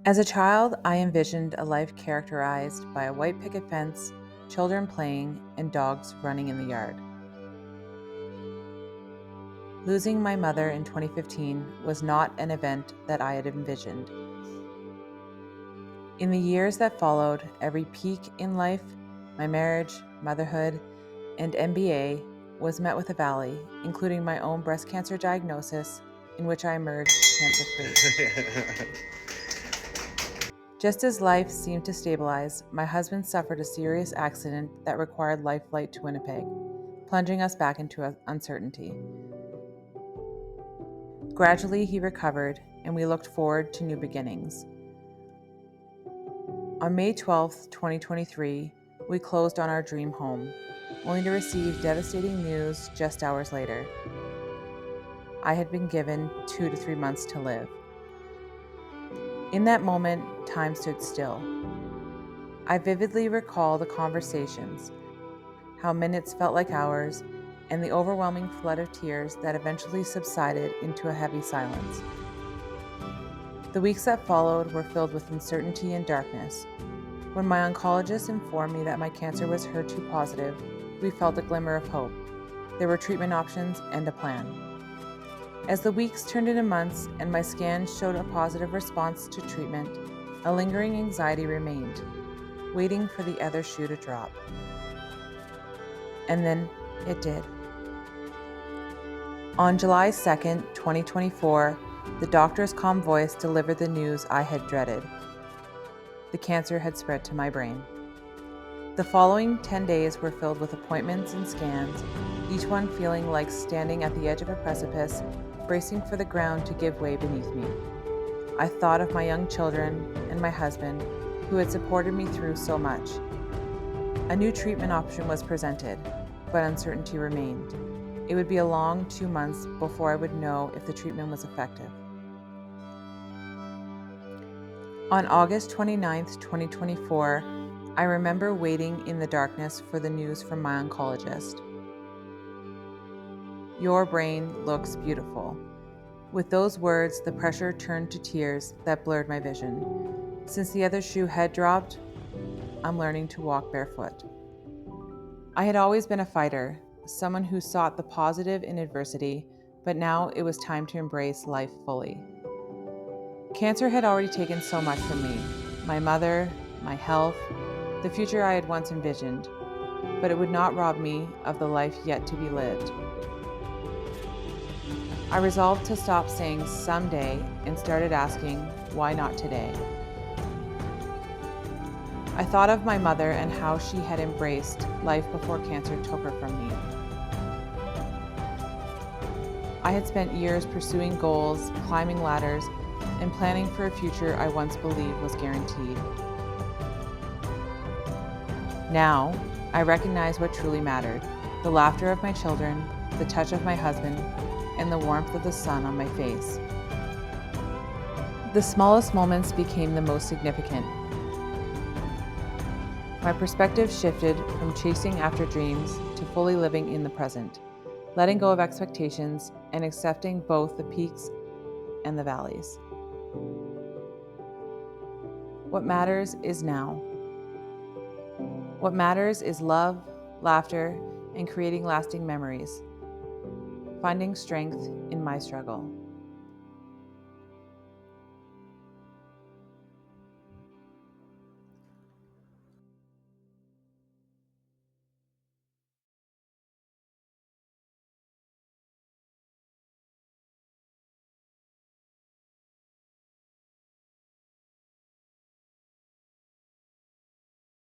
As a child, I envisioned a life characterized by a white picket fence, children playing, and dogs running in the yard. Losing my mother in 2015 was not an event that I had envisioned. In the years that followed, every peak in life, my marriage, motherhood, and MBA, was met with a valley, including my own breast cancer diagnosis, in which I emerged cancer-free. Just as life seemed to stabilize, my husband suffered a serious accident that required life flight to Winnipeg, plunging us back into uncertainty. Gradually, he recovered, and we looked forward to new beginnings. On May 12, 2023, we closed on our dream home, only to receive devastating news just hours later. I had been given 2 to 3 months to live. In that moment, time stood still. I vividly recall the conversations, how minutes felt like hours, and the overwhelming flood of tears that eventually subsided into a heavy silence. The weeks that followed were filled with uncertainty and darkness. When my oncologist informed me that my cancer was HER2 positive, we felt a glimmer of hope. There were treatment options and a plan. As the weeks turned into months and my scans showed a positive response to treatment, a lingering anxiety remained, waiting for the other shoe to drop. And then it did. On July 2nd, 2024, the doctor's calm voice delivered the news I had dreaded. The cancer had spread to my brain. The following 10 days were filled with appointments and scans, each one feeling like standing at the edge of a precipice, bracing for the ground to give way beneath me. I thought of my young children and my husband, who had supported me through so much. A new treatment option was presented, but uncertainty remained. It would be a long 2 months before I would know if the treatment was effective. On August 29, 2024, I remember waiting in the darkness for the news from my oncologist. "Your brain looks beautiful." With those words, the pressure turned to tears that blurred my vision. Since the other shoe had dropped, I'm learning to walk barefoot. I had always been a fighter, someone who sought the positive in adversity, but now it was time to embrace life fully. Cancer had already taken so much from me: my mother, my health, the future I had once envisioned, but it would not rob me of the life yet to be lived. I resolved to stop saying someday and started asking, why not today? I thought of my mother and how she had embraced life before cancer took her from me. I had spent years pursuing goals, climbing ladders, and planning for a future I once believed was guaranteed. Now, I recognize what truly mattered: the laughter of my children, the touch of my husband, and the warmth of the sun on my face. The smallest moments became the most significant. My perspective shifted from chasing after dreams to fully living in the present, letting go of expectations and accepting both the peaks and the valleys. What matters is now. What matters is love, laughter, and creating lasting memories. Finding strength in my struggle.